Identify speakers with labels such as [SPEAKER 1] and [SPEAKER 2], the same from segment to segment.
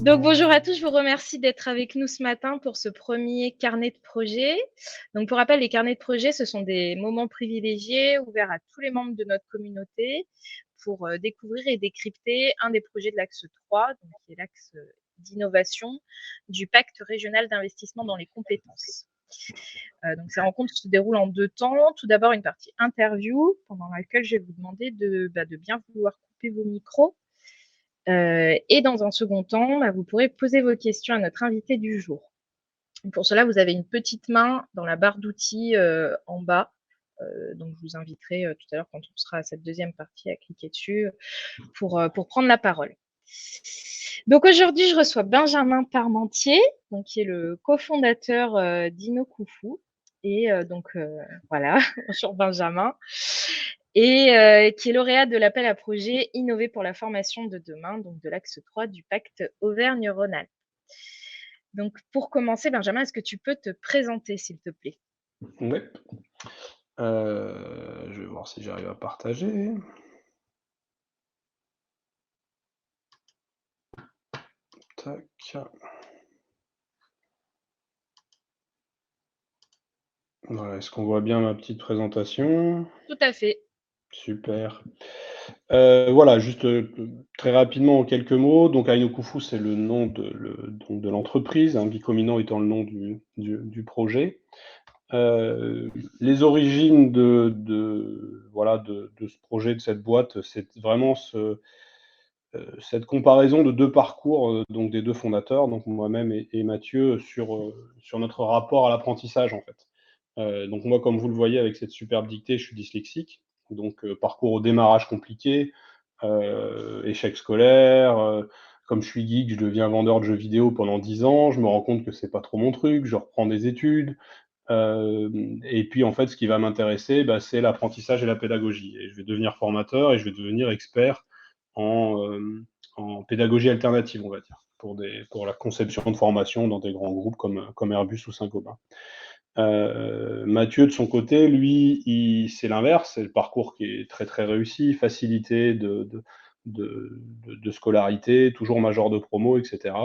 [SPEAKER 1] Donc bonjour à tous, je vous remercie d'être avec nous ce matin pour ce premier carnet de projet. Donc pour rappel, les carnets de projet, ce sont des moments privilégiés ouverts à tous les membres de notre communauté pour découvrir et décrypter un des projets de l'axe 3, donc qui est l'axe d'innovation du pacte régional d'investissement dans les compétences. Donc ces rencontres se déroulent en 2 temps. Tout d'abord, une partie interview pendant laquelle je vais vous demander de bien vouloir couper vos micros. Et dans un second temps, vous pourrez poser vos questions à notre invité du jour. Pour cela, vous avez une petite main dans la barre d'outils en bas. Donc, je vous inviterai tout à l'heure, quand on sera à cette deuxième partie, à cliquer dessus pour prendre la parole. Donc, aujourd'hui, je reçois Benjamin Parmentier, donc, qui est le cofondateur d'InnoKufu. Et voilà, bonjour Benjamin. Et qui est lauréat de l'appel à projet Innover pour la formation de demain, donc de l'axe 3 du pacte Auvergne-Rhône-Alpes. Donc, pour commencer, Benjamin, est-ce que tu peux te présenter, s'il te plaît?
[SPEAKER 2] Oui. Je vais voir si j'arrive à partager. Tac. Voilà, est-ce qu'on voit bien ma petite présentation?
[SPEAKER 1] Tout à fait.
[SPEAKER 2] Super. Voilà, juste très rapidement en quelques mots. Donc Ainokufu, c'est le nom de l'entreprise, hein, Bicomino étant le nom du projet. Les origines voilà, de ce projet, de cette boîte, c'est vraiment cette comparaison de deux parcours, donc des deux fondateurs, donc moi-même et Mathieu, sur notre rapport à l'apprentissage, en fait. Donc moi, comme vous le voyez avec cette superbe dictée, je suis dyslexique, donc parcours au démarrage compliqué, échec scolaire, comme je suis geek, je deviens vendeur de jeux vidéo pendant 10 ans, je me rends compte que c'est pas trop mon truc, je reprends des études, et puis en fait, ce qui va m'intéresser, c'est l'apprentissage et la pédagogie. Et je vais devenir formateur et je vais devenir expert en, en pédagogie alternative, on va dire, pour la conception de formation dans des grands groupes comme Airbus ou Saint-Gobain. Mathieu, de son côté, lui, c'est l'inverse, c'est le parcours qui est très très réussi, facilité de scolarité, toujours major de promo, etc.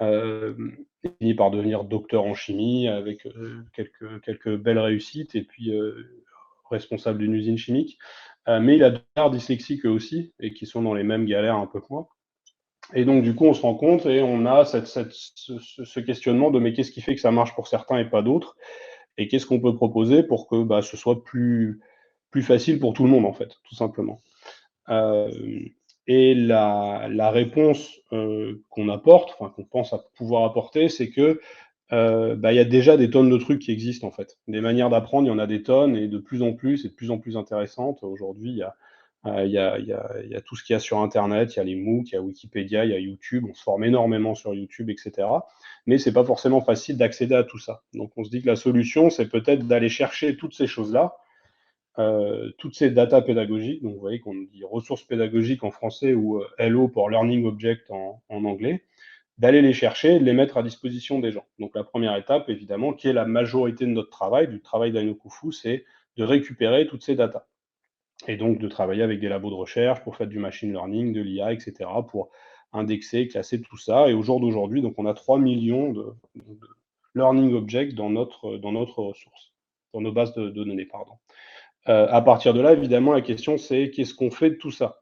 [SPEAKER 2] Il finit par devenir docteur en chimie avec quelques belles réussites et puis responsable d'une usine chimique. Mais il a deux frères dyslexiques eux aussi et qui sont dans les mêmes galères un peu que moi. Et donc, du coup, on se rend compte et on a ce questionnement de mais qu'est-ce qui fait que ça marche pour certains et pas d'autres? Et qu'est-ce qu'on peut proposer pour que ce soit plus facile pour tout le monde, en fait, tout simplement. Euh, et la réponse qu'on apporte, enfin qu'on pense à pouvoir apporter, c'est que il y a déjà des tonnes de trucs qui existent en fait. Des manières d'apprendre, il y en a des tonnes et de plus en plus et de plus en plus intéressantes. Aujourd'hui, il y a tout ce qu'il y a sur Internet, il y a les MOOC, il y a Wikipédia, il y a YouTube, on se forme énormément sur YouTube, etc. Mais c'est pas forcément facile d'accéder à tout ça. Donc on se dit que la solution, c'est peut-être d'aller chercher toutes ces choses-là, toutes ces data pédagogiques. Donc vous voyez qu'on dit ressources pédagogiques en français ou LO pour Learning Object en anglais, d'aller les chercher et de les mettre à disposition des gens. Donc la première étape, évidemment, qui est la majorité de notre travail, du travail d'Ainokufu, c'est de récupérer toutes ces datas. Et donc de travailler avec des labos de recherche pour faire du machine learning, de l'IA, etc., pour indexer, classer tout ça. Et au jour d'aujourd'hui, donc on a 3 millions de learning objects dans notre ressource, dans nos bases de données, pardon. À partir de là, évidemment, la question c'est qu'est-ce qu'on fait de tout ça?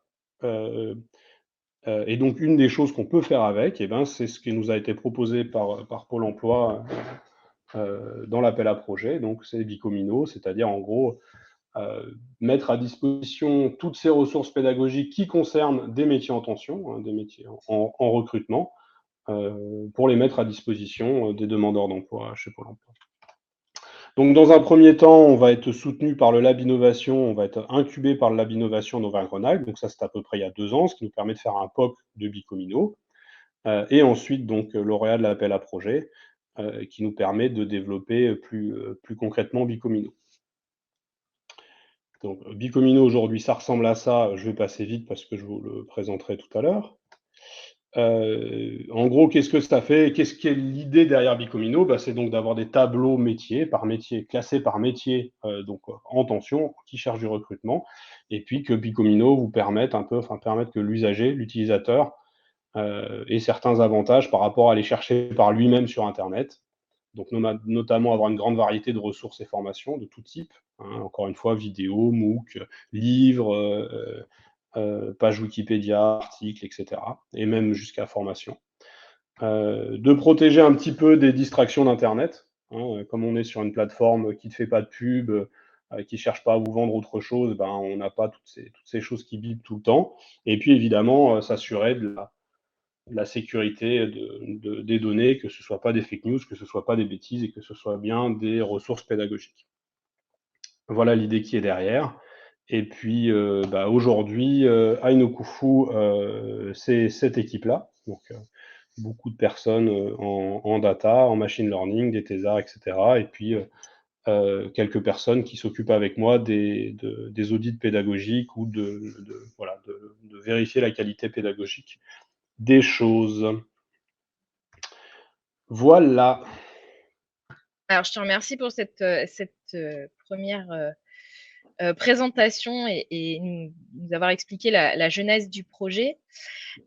[SPEAKER 2] Et donc une des choses qu'on peut faire avec, c'est ce qui nous a été proposé par Pôle emploi dans l'appel à projet, donc c'est Bicomino, c'est-à-dire en gros mettre à disposition toutes ces ressources pédagogiques qui concernent des métiers en tension, hein, des métiers en recrutement, pour les mettre à disposition des demandeurs d'emploi chez Pôle emploi. Donc, dans un premier temps, on va être soutenu par le Lab Innovation, on va être incubé par le Lab Innovation d'Auvergne-Rhône-Alpes. Donc, ça, c'est à peu près il y a 2 ans, ce qui nous permet de faire un POC de Bicomino. Et ensuite, donc, lauréat de l'appel à projet, qui nous permet de développer plus concrètement Bicomino. Donc, Bicomino aujourd'hui, ça ressemble à ça. Je vais passer vite parce que je vous le présenterai tout à l'heure. En gros, qu'est-ce que ça fait? Qu'est-ce qui est l'idée derrière Bicomino? C'est donc d'avoir des tableaux métiers, classés par métier, donc en tension, qui cherche du recrutement, et puis que Bicomino vous permette permette que l'usager, l'utilisateur, et certains avantages par rapport à aller chercher par lui-même sur Internet. Donc, notamment avoir une grande variété de ressources et formations de tout type, hein, encore une fois, vidéos, MOOC, livres, pages Wikipédia, articles, etc. Et même jusqu'à formation. De protéger un petit peu des distractions d'Internet, hein, comme on est sur une plateforme qui ne fait pas de pub, qui ne cherche pas à vous vendre autre chose, ben, on n'a pas toutes ces choses qui bipent tout le temps. Et puis évidemment, s'assurer de la sécurité des données, que ce ne soit pas des fake news, que ce ne soit pas des bêtises et que ce soit bien des ressources pédagogiques. Voilà l'idée qui est derrière. Et puis aujourd'hui, Ainokufu, c'est cette équipe-là. Donc beaucoup de personnes en data, en machine learning, des thésards, etc. Et puis quelques personnes qui s'occupent avec moi des audits pédagogiques ou voilà, de vérifier la qualité pédagogique des choses. Voilà.
[SPEAKER 1] Alors, je te remercie pour cette première présentation et nous avoir expliqué la genèse du projet.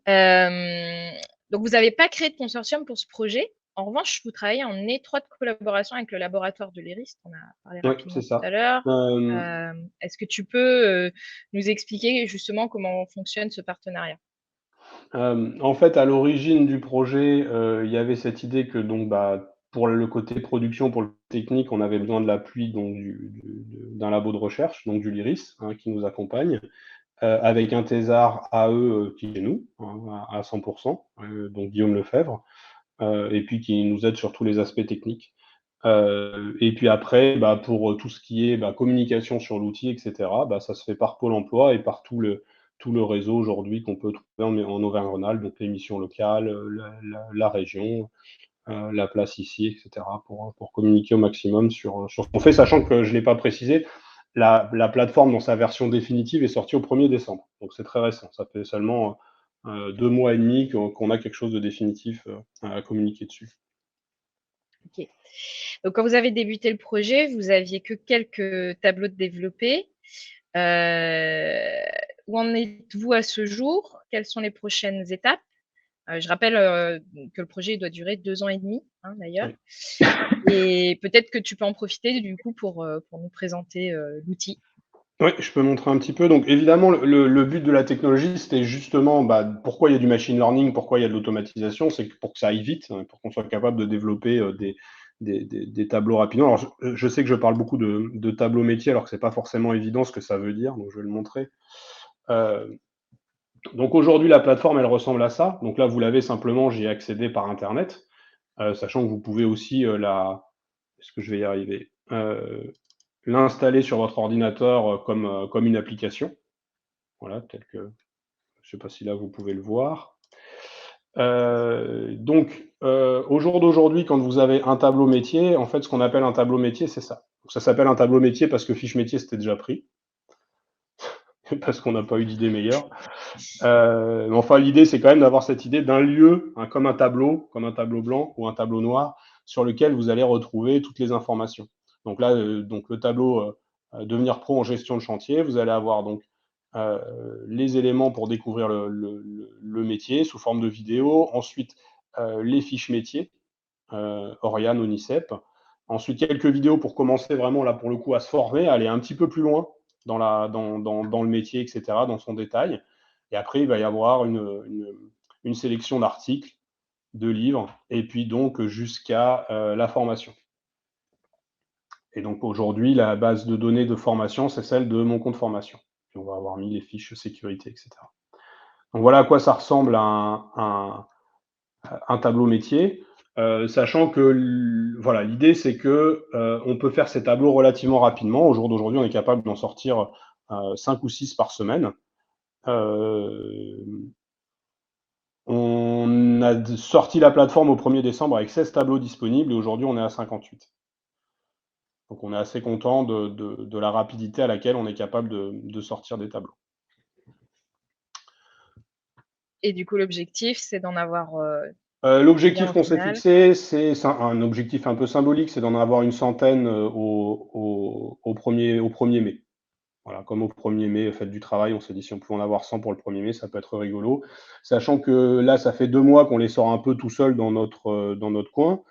[SPEAKER 1] Donc, vous n'avez pas créé de consortium pour ce projet. En revanche, vous travaillez en étroite collaboration avec le laboratoire de l'ERIST. On a parlé
[SPEAKER 2] Oui, c'est
[SPEAKER 1] rapidement tout
[SPEAKER 2] ça.
[SPEAKER 1] à l'heure. Est-ce que tu peux nous expliquer justement comment fonctionne ce partenariat?
[SPEAKER 2] En fait, à l'origine du projet, il y avait cette idée que donc, pour le côté production, pour le technique, on avait besoin de l'appui donc d'un labo de recherche, donc du LIRIS, hein, qui nous accompagne, avec un thésard à eux qui est nous, hein, à 100%, donc Guillaume Lefebvre, et puis qui nous aide sur tous les aspects techniques. Et puis après, pour tout ce qui est communication sur l'outil, etc., ça se fait par Pôle emploi et par tout le réseau aujourd'hui qu'on peut trouver en Auvergne-Rhône-Alpes, donc les missions locales, la région, la place ici, etc., pour communiquer au maximum sur ce qu'on fait, sachant que je ne l'ai pas précisé, la plateforme dans sa version définitive est sortie au 1er décembre. Donc c'est très récent, ça fait seulement 2 mois et demi qu'on a quelque chose de définitif à communiquer dessus.
[SPEAKER 1] Ok. Donc, quand vous avez débuté le projet, vous aviez que quelques tableaux de développés. Où en êtes-vous à ce jour? Quelles sont les prochaines étapes? Je rappelle que le projet doit durer 2 ans et demi, hein, d'ailleurs.
[SPEAKER 2] Oui.
[SPEAKER 1] Et peut-être que tu peux en profiter du coup pour nous présenter l'outil.
[SPEAKER 2] Oui, je peux montrer un petit peu. Donc évidemment, le but de la technologie, c'était justement pourquoi il y a du machine learning, pourquoi il y a de l'automatisation, c'est pour que ça aille vite, hein, pour qu'on soit capable de développer des tableaux rapidement. Alors je sais que je parle beaucoup de tableaux métiers, alors que c'est pas forcément évident ce que ça veut dire, donc je vais le montrer. Donc aujourd'hui, la plateforme, elle ressemble à ça. Donc là, vous l'avez simplement, j'y ai accédé par Internet, sachant que vous pouvez aussi est-ce que je vais y arriver l'installer sur votre ordinateur comme une application. Voilà, tel que, je ne sais pas si là vous pouvez le voir. Donc, au jour d'aujourd'hui, quand vous avez un tableau métier, en fait, ce qu'on appelle un tableau métier, c'est ça. Donc, ça s'appelle un tableau métier parce que fiche métier, c'était déjà pris, parce qu'on n'a pas eu d'idée meilleure. Mais enfin, l'idée, c'est quand même d'avoir cette idée d'un lieu, hein, comme un tableau blanc ou un tableau noir, sur lequel vous allez retrouver toutes les informations. Donc là, donc le tableau devenir pro en gestion de chantier, vous allez avoir donc les éléments pour découvrir le métier sous forme de vidéo. Ensuite, les fiches métiers, Oriane, Onicep. Ensuite, quelques vidéos pour commencer vraiment, là, pour le coup, à se former, à aller un petit peu plus loin dans le métier, etc., dans son détail. Et après, il va y avoir une sélection d'articles, de livres, et puis donc jusqu'à la formation. Et donc aujourd'hui, la base de données de formation, c'est celle de mon compte formation. Puis on va avoir mis les fiches sécurité, etc. Donc voilà à quoi ça ressemble un tableau métier, sachant que voilà, l'idée c'est que on peut faire ces tableaux relativement rapidement. Au jour d'aujourd'hui, on est capable d'en sortir 5 ou 6 par semaine. On a sorti la plateforme au 1er décembre avec 16 tableaux disponibles et aujourd'hui on est à 58. Donc on est assez content de la rapidité à laquelle on est capable de sortir des tableaux.
[SPEAKER 1] Et du coup, l'objectif, c'est d'en avoir
[SPEAKER 2] L'objectif
[SPEAKER 1] au
[SPEAKER 2] qu'on s'est
[SPEAKER 1] final.
[SPEAKER 2] fixé, c'est un objectif un peu symbolique, c'est d'en avoir une centaine au 1er mai. Voilà, comme au 1er mai, fête du travail, on s'est dit si on pouvait en avoir 100 pour le 1er mai, ça peut être rigolo. Sachant que là, ça fait 2 mois qu'on les sort un peu tout seuls dans notre coin,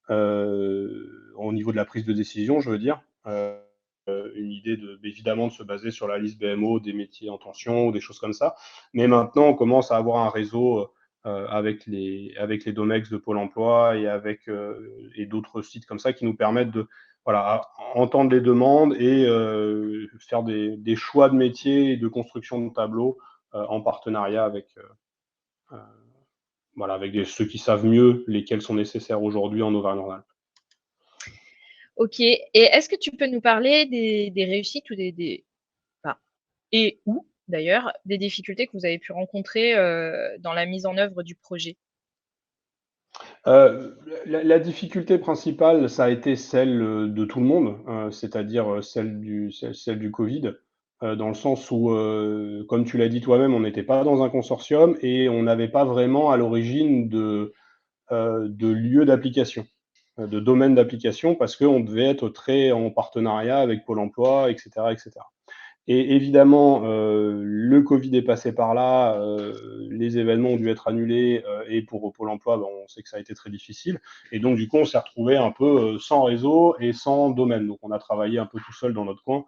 [SPEAKER 2] au niveau de la prise de décision, je veux dire. Une idée évidemment de se baser sur la liste BMO des métiers en tension ou des choses comme ça. Mais maintenant, on commence à avoir un réseau avec les Domex de Pôle emploi et d'autres sites comme ça qui nous permettent de voilà, entendre les demandes et faire des choix de métiers et de construction de tableaux en partenariat voilà, avec ceux qui savent mieux lesquels sont nécessaires aujourd'hui en Auvergne-Rhône-Alpes.
[SPEAKER 1] Ok. Et est-ce que tu peux nous parler des réussites ou enfin, et ou d'ailleurs des difficultés que vous avez pu rencontrer dans la mise en œuvre du projet?
[SPEAKER 2] La difficulté principale, ça a été celle de tout le monde, c'est-à-dire celle du Covid, dans le sens où, comme tu l'as dit toi-même, on n'était pas dans un consortium et on n'avait pas vraiment à l'origine de lieu d'application, de domaine d'application, parce qu'on devait être très en partenariat avec Pôle emploi, etc., etc. Et évidemment, le Covid est passé par là, les événements ont dû être annulés, et pour Pôle emploi, ben, on sait que ça a été très difficile. Et donc, du coup, on s'est retrouvé un peu sans réseau et sans domaine. Donc, on a travaillé un peu tout seul dans notre coin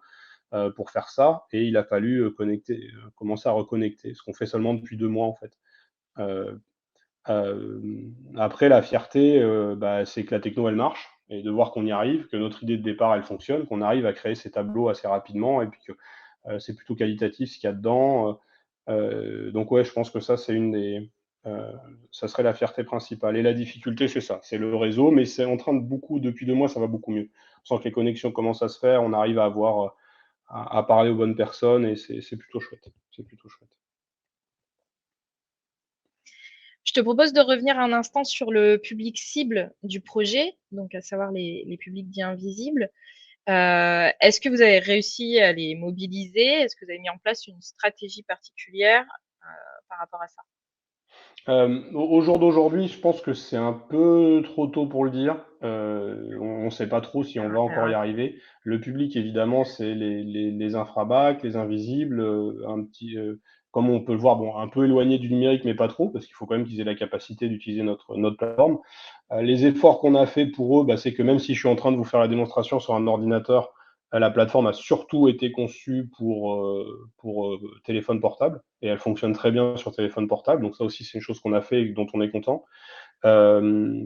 [SPEAKER 2] pour faire ça. Et il a fallu commencer à reconnecter, ce qu'on fait seulement depuis 2 mois, en fait. Euh, Après, la fierté, bah, c'est que la techno, elle marche. Et de voir qu'on y arrive, que notre idée de départ, elle fonctionne, qu'on arrive à créer ces tableaux assez rapidement, et puis que c'est plutôt qualitatif ce qu'il y a dedans. Donc ouais, je pense que ça, c'est ça serait la fierté principale. Et la difficulté, c'est ça, c'est le réseau, mais c'est en train de depuis 2 mois, ça va beaucoup mieux. On sent que les connexions commencent à se faire, on arrive à avoir, à parler aux bonnes personnes, et c'est plutôt chouette. C'est plutôt chouette.
[SPEAKER 1] Je te propose de revenir un instant sur le public cible du projet, donc à savoir les publics dits invisibles. Est-ce que vous avez réussi à les mobiliser? Est-ce que vous avez mis en place une stratégie particulière par rapport à ça?
[SPEAKER 2] Au jour d'aujourd'hui, je pense que c'est un peu trop tôt pour le dire. On ne sait pas trop si on va encore y arriver. Le public, évidemment, c'est les infrabacs, les invisibles, comme on peut le voir, bon, un peu éloigné du numérique, mais pas trop, parce qu'il faut quand même qu'ils aient la capacité d'utiliser notre plateforme. Les efforts qu'on a fait pour eux, bah, c'est que même si je suis en train de vous faire la démonstration sur un ordinateur, la plateforme a surtout été conçue pour téléphone portable, et elle fonctionne très bien sur téléphone portable. Donc ça aussi, c'est une chose qu'on a fait et dont on est content. Euh,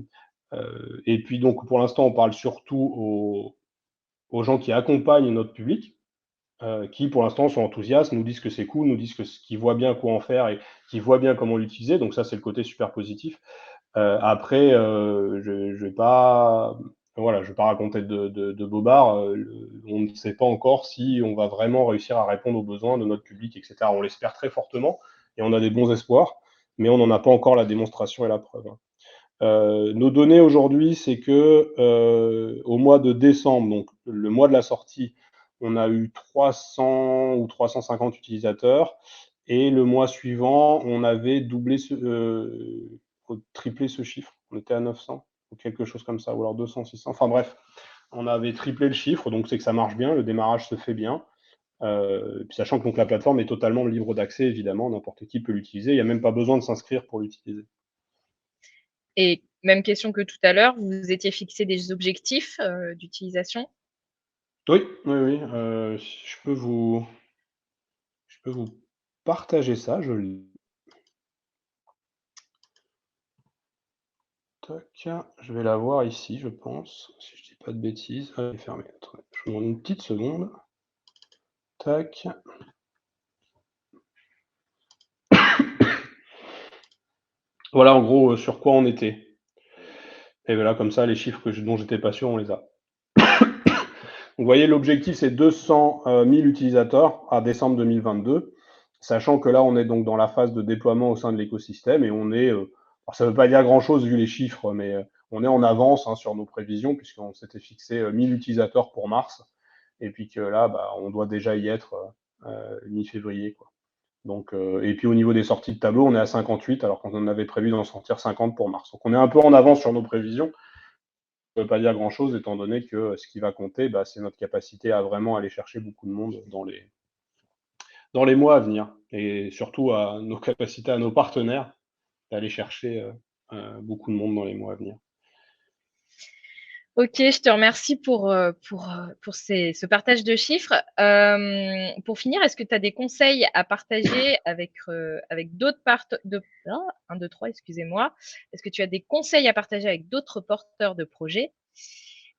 [SPEAKER 2] et puis donc pour l'instant, on parle surtout aux gens qui accompagnent notre public, qui pour l'instant sont enthousiastes, nous disent que c'est cool, nous disent qu'ils voient bien quoi en faire et qu'ils voient bien comment l'utiliser. Donc ça, c'est le côté super positif. Après, je vais pas, voilà, je vais pas raconter de bobards. On ne sait pas encore si on va vraiment réussir à répondre aux besoins de notre public, etc. On l'espère très fortement et on a des bons espoirs, mais on n'en a pas encore la démonstration et la preuve. Nos données aujourd'hui, c'est que au mois de décembre, donc le mois de la sortie, on a eu 300 ou 350 utilisateurs, et le mois suivant, on avait triplé ce chiffre. On était à 900 ou quelque chose comme ça, ou alors 200, 600. Enfin bref, on avait triplé le chiffre, donc c'est que ça marche bien, le démarrage se fait bien. Puis sachant que donc, la plateforme est totalement libre d'accès, évidemment, n'importe qui peut l'utiliser. Il n'y a même pas besoin de s'inscrire pour l'utiliser.
[SPEAKER 1] Et même question que tout à l'heure, vous vous étiez fixé des objectifs d'utilisation?
[SPEAKER 2] Oui, oui, oui. Je peux vous partager ça. Tac, je vais la voir ici, je pense, si je dis pas de bêtises. Ah, elle est fermée. Attendez, je vous demande une petite seconde. Tac. Voilà en gros sur quoi on était. Et voilà, comme ça, les chiffres dont j'étais pas sûr, on les a. Vous voyez, l'objectif, c'est 200 000 utilisateurs à décembre 2022, sachant que là, on est donc dans la phase de déploiement au sein de l'écosystème, et on est, alors ça ne veut pas dire grand-chose vu les chiffres, mais on est en avance sur nos prévisions, puisqu'on s'était fixé 1000 utilisateurs pour mars, et puis que là, bah, on doit déjà y être mi-février, quoi. Donc, et puis au niveau des sorties de tableau, on est à 58, alors qu'on en avait prévu d'en sortir 50 pour mars. Donc on est un peu en avance sur nos prévisions. Ça ne veut pas dire grand-chose, étant donné que ce qui va compter, bah, c'est notre capacité à vraiment aller chercher beaucoup de monde dans les mois à venir et surtout à nos capacités, à nos partenaires d'aller chercher beaucoup de monde dans les mois à venir.
[SPEAKER 1] Ok, je te remercie pour ce partage de chiffres. Pour finir, est-ce que tu as des conseils à partager avec d'autres un, deux, trois, excusez-moi. Est-ce que tu as des conseils à partager avec d'autres porteurs de projets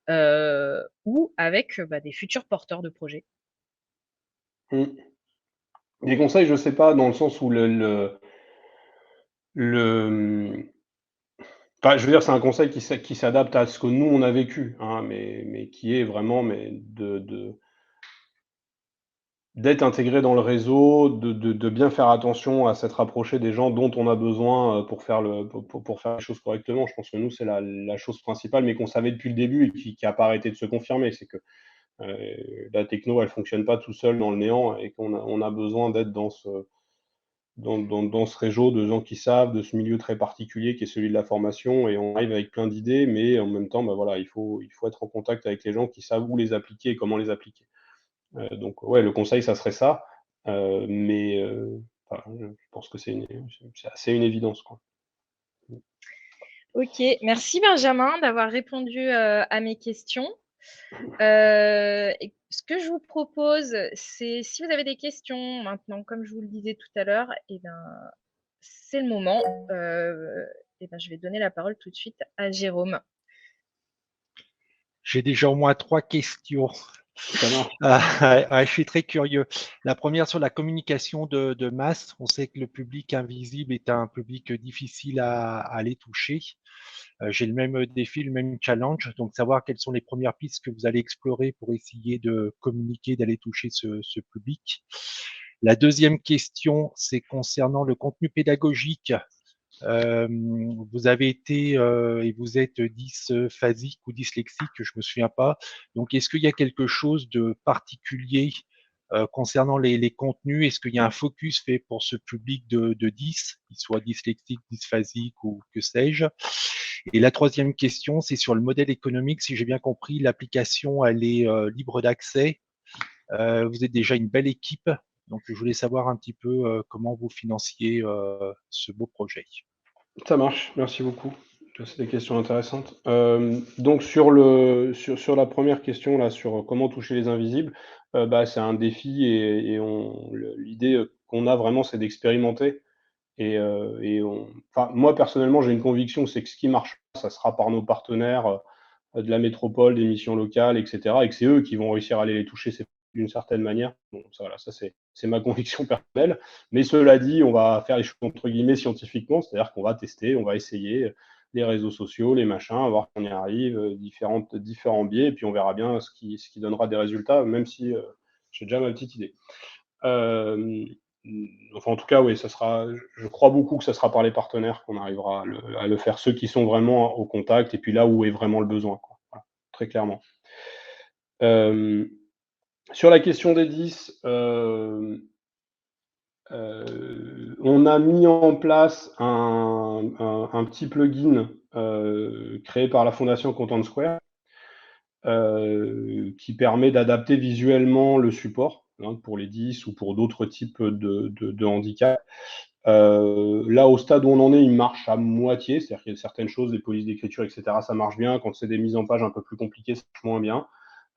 [SPEAKER 1] ou avec des futurs porteurs de projets?
[SPEAKER 2] Des conseils, je ne sais pas, dans le sens où enfin, je veux dire, c'est un conseil qui s'adapte à ce que nous, on a vécu, hein, mais qui est vraiment d'être intégré dans le réseau, de bien faire attention à s'être rapproché des gens dont on a besoin pour faire les choses correctement. Je pense que nous, c'est la chose principale, mais qu'on savait depuis le début et qui n'a pas arrêté de se confirmer. C'est que la techno, elle fonctionne pas tout seul dans le néant et on a besoin d'être dans ce réseau de gens qui savent, de ce milieu très particulier qui est celui de la formation. Et on arrive avec plein d'idées, mais en même temps, voilà, il faut être en contact avec les gens qui savent où les appliquer et comment les appliquer. Donc ouais, le conseil, ça serait ça. Mais enfin, je pense que c'est assez une évidence, quoi.
[SPEAKER 1] Ok, merci Benjamin d'avoir répondu à mes questions. Et ce que je vous propose, c'est si vous avez des questions maintenant, comme je vous le disais tout à l'heure, eh ben, c'est le moment. Eh ben, je vais donner la parole tout de suite à Jérôme.
[SPEAKER 3] J'ai déjà au moins 3 questions.
[SPEAKER 2] Ça marche.
[SPEAKER 3] Je suis très curieux. La première sur la communication de masse. On sait que le public invisible est un public difficile à aller toucher. J'ai le même défi, le même challenge. Donc, savoir quelles sont les premières pistes que vous allez explorer pour essayer de communiquer, d'aller toucher ce public. La deuxième question, c'est concernant le contenu pédagogique. Vous avez été et vous êtes dysphasique ou dyslexique, je me souviens pas. Donc, est-ce qu'il y a quelque chose de particulier concernant les contenus? Est-ce qu'il y a un focus fait pour ce public de 10, qu'il soit dyslexique, dysphasique ou que sais-je? Et la troisième question, c'est sur le modèle économique. Si j'ai bien compris, l'application, elle est libre d'accès. Vous êtes déjà une belle équipe. Donc, je voulais savoir un petit peu comment vous financiez ce beau projet.
[SPEAKER 2] Ça marche, merci beaucoup. C'est des questions intéressantes. Donc sur la première question là, sur comment toucher les invisibles, c'est un défi et l'idée qu'on a vraiment, c'est d'expérimenter enfin, moi personnellement, j'ai une conviction, c'est que ce qui marche, ça sera par nos partenaires de la métropole, des missions locales, etc., et que c'est eux qui vont réussir à aller les toucher d'une certaine manière. Bon, ça, voilà, ça c'est ma conviction personnelle. Mais cela dit, on va faire les choses entre guillemets scientifiquement, c'est-à-dire qu'on va tester, on va essayer les réseaux sociaux, les machins, voir qu'on y arrive, différents biais, et puis on verra bien ce qui donnera des résultats, même si j'ai déjà ma petite idée. Enfin, en tout cas, oui, je crois beaucoup que ça sera par les partenaires qu'on arrivera à le faire, ceux qui sont vraiment au contact et puis là où est vraiment le besoin, quoi. Voilà, très clairement. Sur la question des 10, on a mis en place un petit plugin créé par la fondation Content Square qui permet d'adapter visuellement le support, hein, pour les 10 ou pour d'autres types de handicap. Là, au stade où on en est, il marche à moitié, c'est-à-dire qu'il y a certaines choses, les polices d'écriture, etc., ça marche bien. Quand c'est des mises en page un peu plus compliquées, ça marche moins bien.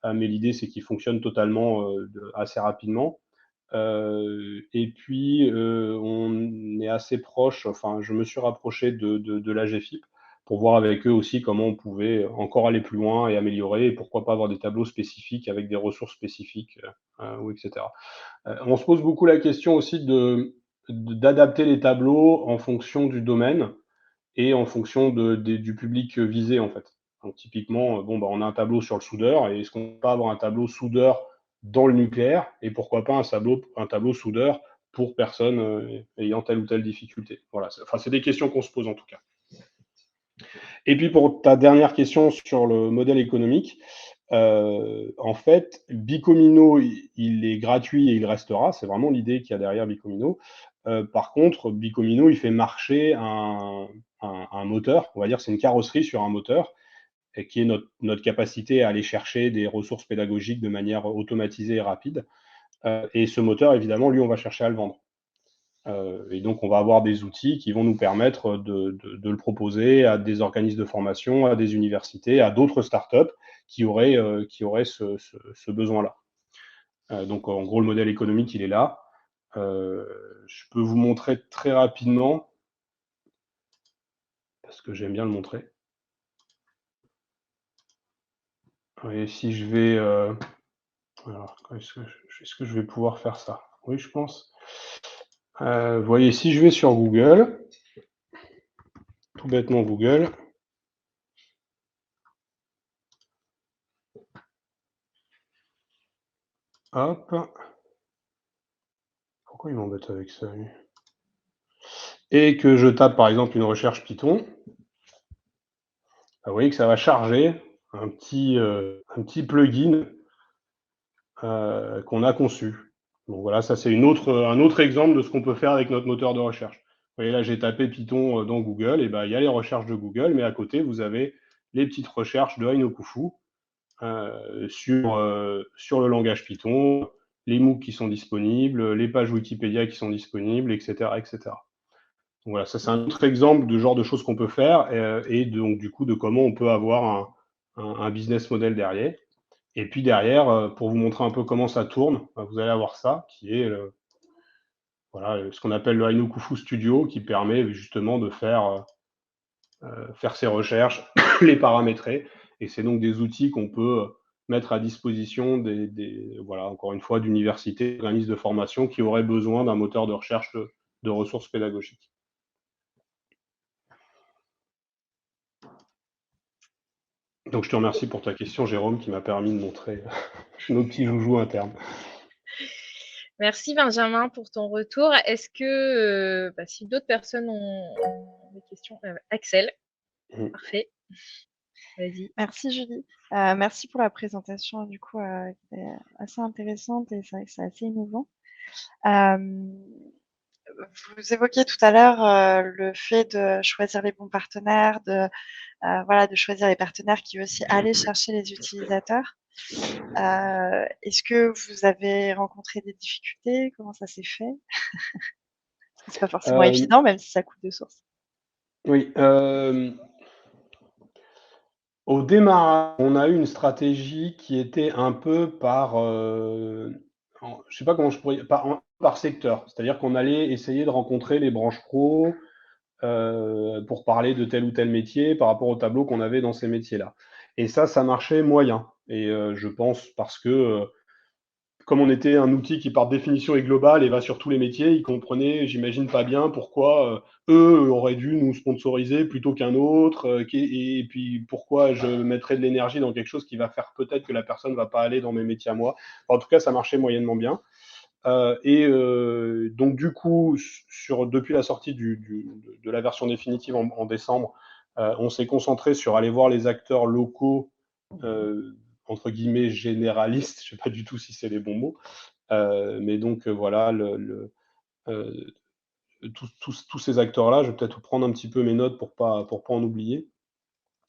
[SPEAKER 2] Mais l'idée, c'est qu'il fonctionne totalement assez rapidement. Et puis, on est assez proche, enfin, je me suis rapproché de l'AGFIP pour voir avec eux aussi comment on pouvait encore aller plus loin et améliorer, et pourquoi pas avoir des tableaux spécifiques avec des ressources spécifiques, ou etc. On se pose beaucoup la question aussi d'adapter les tableaux en fonction du domaine et en fonction du public visé, en fait. Donc, typiquement, on a un tableau sur le soudeur, et est-ce qu'on peut avoir un tableau soudeur dans le nucléaire, et pourquoi pas un tableau soudeur pour personnes ayant telle ou telle difficulté. Voilà, c'est des questions qu'on se pose en tout cas. Et puis pour ta dernière question sur le modèle économique, en fait, Bicomino, il est gratuit et il restera. C'est vraiment l'idée qu'il y a derrière Bicomino. Par contre, Bicomino, il fait marcher un moteur. On va dire c'est une carrosserie sur un moteur, et qui est notre capacité à aller chercher des ressources pédagogiques de manière automatisée et rapide. Et ce moteur, évidemment, lui, on va chercher à le vendre. Et donc, on va avoir des outils qui vont nous permettre de le proposer à des organismes de formation, à des universités, à d'autres startups qui auraient ce besoin-là. Donc, en gros, le modèle économique, il est là. Je peux vous montrer très rapidement, parce que j'aime bien le montrer. Et si je vais... alors, est-ce que je vais pouvoir faire ça? Oui, je pense. Vous voyez, si je vais sur Google, tout bêtement Google, hop, pourquoi il m'embête avec ça, lui? Et que je tape par exemple une recherche Python, vous voyez que ça va charger un petit plugin qu'on a conçu. Donc voilà, ça c'est un autre exemple de ce qu'on peut faire avec notre moteur de recherche. Vous voyez là, j'ai tapé Python dans Google, et ben il y a les recherches de Google, mais à côté vous avez les petites recherches de Heinokufu sur le langage Python, les MOOC qui sont disponibles, les pages Wikipédia qui sont disponibles, etc., etc. Donc voilà, ça c'est un autre exemple de genre de choses qu'on peut faire et donc du coup de comment on peut avoir un business model derrière. Et puis derrière, pour vous montrer un peu comment ça tourne, vous allez avoir ça qui est voilà, ce qu'on appelle le Heinokufu Studio, qui permet justement de faire ces recherches, les paramétrer. Et c'est donc des outils qu'on peut mettre à disposition voilà, encore une fois, d'universités, d'organismes de formation qui auraient besoin d'un moteur de recherche de ressources pédagogiques. Donc je te remercie pour ta question, Jérôme, qui m'a permis de montrer nos petits joujoux internes.
[SPEAKER 1] Merci Benjamin pour ton retour. Est-ce que si d'autres personnes ont des questions, Axel, parfait. Vas-y.
[SPEAKER 4] Merci Julie. Merci pour la présentation, du coup, qui est assez intéressante et c'est vrai que c'est assez innovant. Vous évoquiez tout à l'heure le fait de choisir les bons partenaires, voilà, de choisir les partenaires qui aussi aller chercher les utilisateurs. Est-ce que vous avez rencontré des difficultés? Comment ça s'est fait? Parce que c'est pas forcément évident, même si ça coule de source.
[SPEAKER 2] Oui. Au démarrage, on a eu une stratégie qui était un peu par, je sais pas comment je pourrais, par secteur. C'est-à-dire qu'on allait essayer de rencontrer les branches pro pour parler de tel ou tel métier par rapport au tableau qu'on avait dans ces métiers-là. Et ça marchait moyen. Et je pense parce que comme on était un outil qui par définition est global et va sur tous les métiers, ils comprenaient, j'imagine, pas bien pourquoi eux auraient dû nous sponsoriser plutôt qu'un autre, et puis pourquoi je mettrais de l'énergie dans quelque chose qui va faire peut-être que la personne ne va pas aller dans mes métiers à moi. Enfin, en tout cas, ça marchait moyennement bien. Donc du coup, depuis la sortie de la version définitive en décembre, on s'est concentré sur aller voir les acteurs locaux entre guillemets généralistes, je ne sais pas du tout si c'est les bons mots, mais donc voilà, tous ces acteurs-là, je vais peut-être prendre un petit peu mes notes pour pas en oublier,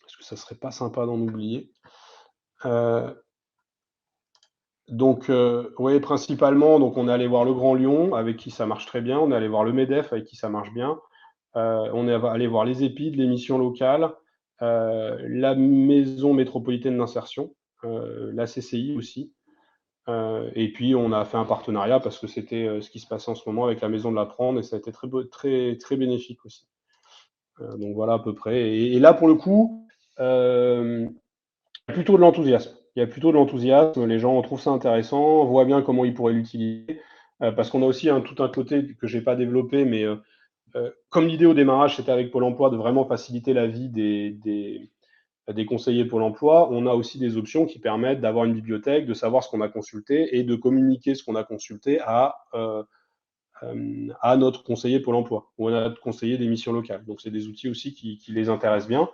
[SPEAKER 2] parce que ça serait pas sympa d'en oublier. Donc, oui, principalement, donc on est allé voir le Grand Lyon, avec qui ça marche très bien. On est allé voir le MEDEF, avec qui ça marche bien. On est allé voir les EPID, les missions locales, la Maison métropolitaine d'insertion, la CCI aussi. Et puis, on a fait un partenariat parce que c'était ce qui se passait en ce moment avec la Maison de l'Apprendre et ça a été très, très bénéfique aussi. Donc voilà à peu près. Et là, pour le coup, plutôt de l'enthousiasme. Il y a plutôt de l'enthousiasme, les gens trouvent ça intéressant, voient bien comment ils pourraient l'utiliser, parce qu'on a aussi tout un côté que je n'ai pas développé, mais comme l'idée au démarrage, c'était avec Pôle emploi de vraiment faciliter la vie des conseillers Pôle emploi, on a aussi des options qui permettent d'avoir une bibliothèque, de savoir ce qu'on a consulté et de communiquer ce qu'on a consulté à notre conseiller Pôle emploi ou à notre conseiller des missions locales. Donc, c'est des outils aussi qui les intéressent bien.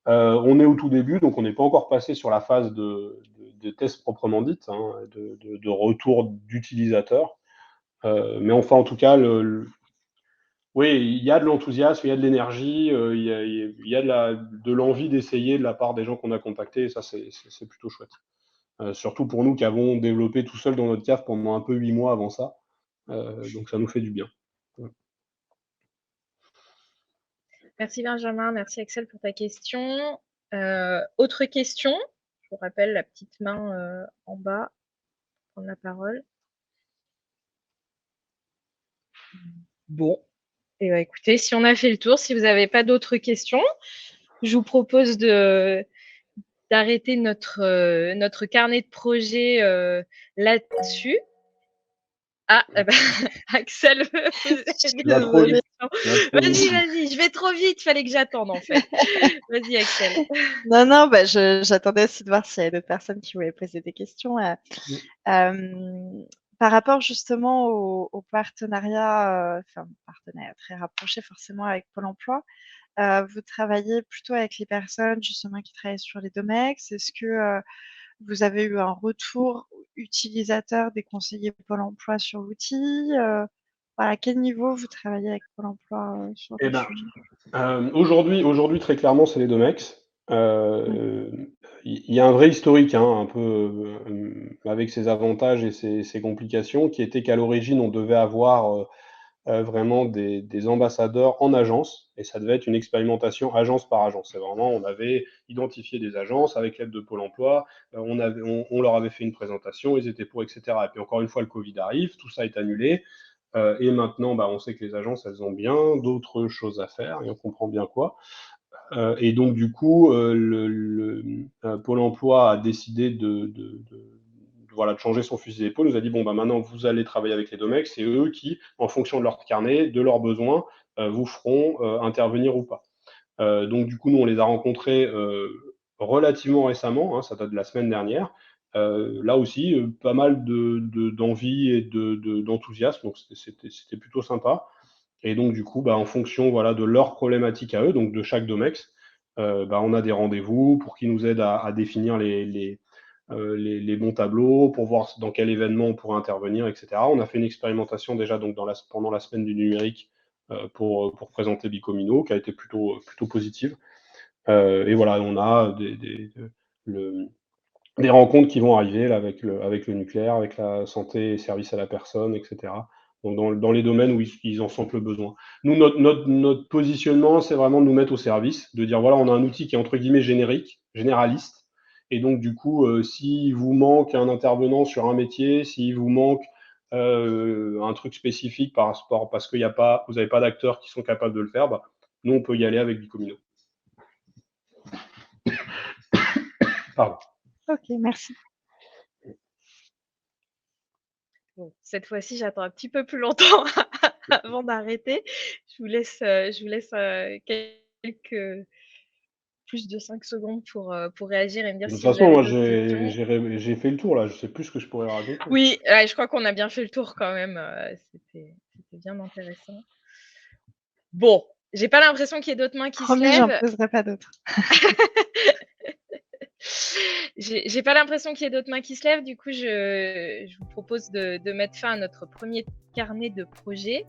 [SPEAKER 2] On est au tout début, donc on n'est pas encore passé sur la phase de test proprement dite, hein, de retour d'utilisateurs. Mais enfin, en tout cas, oui, il y a de l'enthousiasme, il y a de l'énergie, il y a de l'envie d'essayer de la part des gens qu'on a contactés, et ça, c'est plutôt chouette. surtout pour nous qui avons développé tout seul dans notre cave pendant un peu 8 mois avant ça. Donc ça nous fait du bien.
[SPEAKER 1] Merci Benjamin, merci Axel pour ta question. Autre question, je vous rappelle la petite main en bas, prendre la parole. Bon, et écoutez, si on a fait le tour, si vous n'avez pas d'autres questions, je vous propose d'arrêter notre carnet de projet là-dessus. Ah, Axel veut poser des questions. Vas-y, je vais trop vite, fallait que j'attende en fait. Vas-y Axel.
[SPEAKER 4] Non, j'attendais aussi de voir s'il y avait d'autres personnes qui voulaient poser des questions. Par rapport justement au partenariat, partenariat très rapproché forcément avec Pôle emploi, vous travaillez plutôt avec les personnes justement qui travaillent sur les Domex. Est-ce que vous avez eu un retour utilisateur des conseillers Pôle emploi sur l'outil? À quel niveau vous travaillez avec Pôle emploi sur le sujet?
[SPEAKER 2] Aujourd'hui, très clairement, c'est les Domex. Il y a un vrai historique, un peu avec ses avantages et ses complications, qui était qu'à l'origine, on devait avoir vraiment des ambassadeurs en agence, et ça devait être une expérimentation agence par agence. C'est vraiment, on avait identifié des agences avec l'aide de Pôle emploi, on leur avait fait une présentation, ils étaient pour, etc. Et puis encore une fois, le Covid arrive, tout ça est annulé. Et maintenant, on sait que les agences, elles ont bien d'autres choses à faire, et on comprend bien quoi. Et donc, du coup, Pôle emploi a décidé de changer son fusil d'épaule, nous a dit, maintenant, vous allez travailler avec les Domex, c'est eux qui, en fonction de leur carnet, de leurs besoins, vous feront intervenir ou pas. Donc, du coup, nous, on les a rencontrés relativement récemment, ça date de la semaine dernière. Là aussi, pas mal d'envie et d'enthousiasme, donc c'était plutôt sympa. Et donc, du coup, en fonction de leurs problématiques à eux, donc de chaque Domex, on a des rendez-vous pour qu'ils nous aident à définir les bons tableaux, pour voir dans quel événement on pourrait intervenir, etc. On a fait une expérimentation déjà donc, pendant la semaine du numérique pour présenter Bicomino, qui a été plutôt positive. Et voilà, on a des rencontres qui vont arriver là, avec le nucléaire, avec la santé et services à la personne, etc. Donc dans les domaines où ils en sentent le besoin. Nous, notre positionnement, c'est vraiment de nous mettre au service, de dire voilà, on a un outil qui est entre guillemets généraliste. Et donc, du coup, s'il vous manque un intervenant sur un métier, s'il vous manque un truc spécifique parce que vous n'avez pas d'acteurs qui sont capables de le faire, nous, on peut y aller avec Bicomino. Pardon.
[SPEAKER 4] Ok, merci.
[SPEAKER 1] Bon, cette fois-ci, j'attends un petit peu plus longtemps avant d'arrêter. Je vous laisse quelques plus de 5 secondes pour réagir et me dire
[SPEAKER 2] De toute
[SPEAKER 1] si vous
[SPEAKER 2] façon,
[SPEAKER 1] avez
[SPEAKER 2] moi,
[SPEAKER 1] d'autres questions.
[SPEAKER 2] j'ai fait le tour là. Je sais plus ce que je pourrais raconter.
[SPEAKER 1] Oui, je crois qu'on a bien fait le tour quand même. C'était bien intéressant. Bon, j'ai pas l'impression qu'il y ait d'autres mains qui se
[SPEAKER 4] Promis, j'en
[SPEAKER 1] lèvent.
[SPEAKER 4] poserai pas d'autres.
[SPEAKER 1] J'ai pas l'impression qu'il y ait d'autres mains qui se lèvent. Du coup, je vous propose de mettre fin à notre premier carnet de projet.